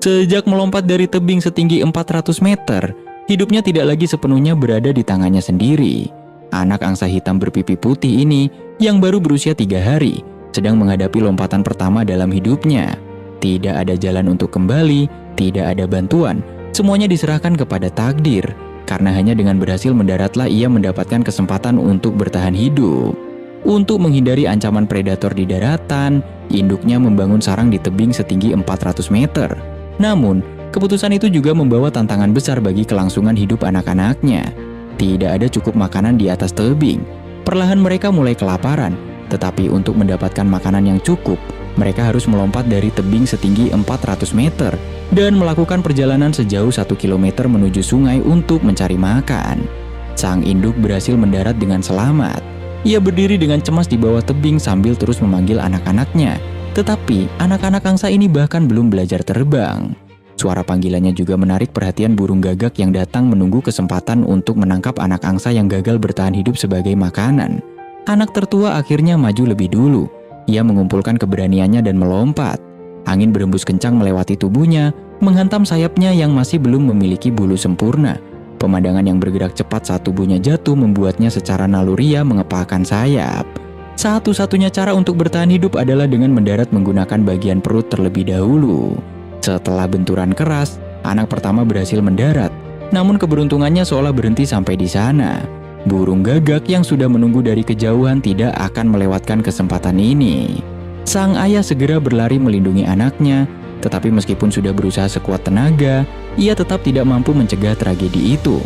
Sejak melompat dari tebing setinggi 400 meter, hidupnya tidak lagi sepenuhnya berada di tangannya sendiri. Anak angsa hitam berpipi putih ini yang baru berusia 3 hari, sedang menghadapi lompatan pertama dalam hidupnya. Tidak ada jalan untuk kembali, tidak ada bantuan, semuanya diserahkan kepada takdir. Karena hanya dengan berhasil mendaratlah ia mendapatkan kesempatan untuk bertahan hidup. Untuk menghindari ancaman predator di daratan, induknya membangun sarang di tebing setinggi 400 meter. Namun, keputusan itu juga membawa tantangan besar bagi kelangsungan hidup anak-anaknya. Tidak ada cukup makanan di atas tebing. Perlahan mereka mulai kelaparan, tetapi untuk mendapatkan makanan yang cukup, mereka harus melompat dari tebing setinggi 400 meter dan melakukan perjalanan sejauh 1 kilometer menuju sungai untuk mencari makan. Sang induk berhasil mendarat dengan selamat. Ia berdiri dengan cemas di bawah tebing sambil terus memanggil anak-anaknya. Tetapi anak-anak angsa ini bahkan belum belajar terbang. Suara panggilannya juga menarik perhatian burung gagak yang datang menunggu kesempatan untuk menangkap anak angsa yang gagal bertahan hidup sebagai makanan. Anak tertua akhirnya maju lebih dulu. Ia mengumpulkan keberaniannya dan melompat. Angin berembus kencang melewati tubuhnya, menghantam sayapnya yang masih belum memiliki bulu sempurna. Pemandangan yang bergerak cepat saat tubuhnya jatuh membuatnya secara naluriah mengepakkan sayap. Satu-satunya cara untuk bertahan hidup adalah dengan mendarat menggunakan bagian perut terlebih dahulu. Setelah benturan keras, anak pertama berhasil mendarat. Namun keberuntungannya seolah berhenti sampai di sana. Burung gagak yang sudah menunggu dari kejauhan tidak akan melewatkan kesempatan ini. Sang ayah segera berlari melindungi anaknya, tetapi meskipun sudah berusaha sekuat tenaga, ia tetap tidak mampu mencegah tragedi itu.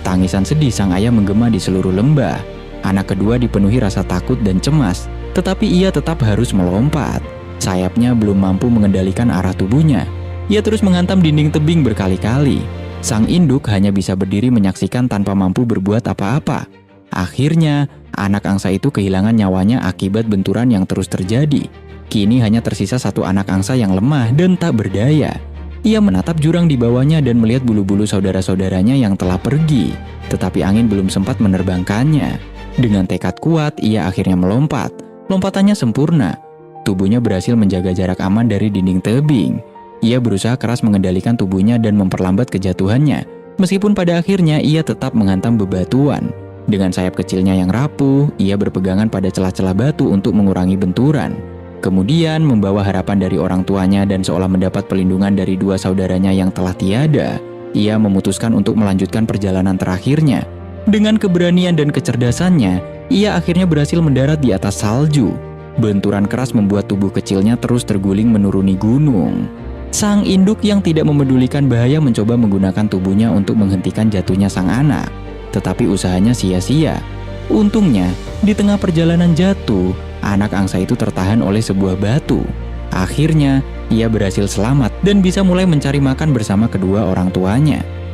Tangisan sedih sang ayah menggema di seluruh lembah. Anak kedua dipenuhi rasa takut dan cemas, tetapi ia tetap harus melompat. Sayapnya belum mampu mengendalikan arah tubuhnya. Ia terus menghantam dinding tebing berkali-kali. Sang induk hanya bisa berdiri menyaksikan tanpa mampu berbuat apa-apa. Akhirnya, anak angsa itu kehilangan nyawanya akibat benturan yang terus terjadi. Kini hanya tersisa satu anak angsa yang lemah dan tak berdaya. Ia menatap jurang di bawahnya dan melihat bulu-bulu saudara-saudaranya yang telah pergi, tetapi angin belum sempat menerbangkannya. Dengan tekad kuat, ia akhirnya melompat. Lompatannya sempurna. Tubuhnya berhasil menjaga jarak aman dari dinding tebing. Ia berusaha keras mengendalikan tubuhnya dan memperlambat kejatuhannya. Meskipun pada akhirnya ia tetap menghantam bebatuan. Dengan sayap kecilnya yang rapuh, ia berpegangan pada celah-celah batu untuk mengurangi benturan. Kemudian membawa harapan dari orang tuanya dan seolah mendapat pelindungan dari dua saudaranya yang telah tiada, ia memutuskan untuk melanjutkan perjalanan terakhirnya. Dengan keberanian dan kecerdasannya, ia akhirnya berhasil mendarat di atas salju. Benturan keras membuat tubuh kecilnya terus terguling menuruni gunung. Sang induk yang tidak memedulikan bahaya mencoba menggunakan tubuhnya untuk menghentikan jatuhnya sang anak. Tetapi usahanya sia-sia. Untungnya, di tengah perjalanan jatuh, anak angsa itu tertahan oleh sebuah batu. Akhirnya, ia berhasil selamat dan bisa mulai mencari makan bersama kedua orang tuanya.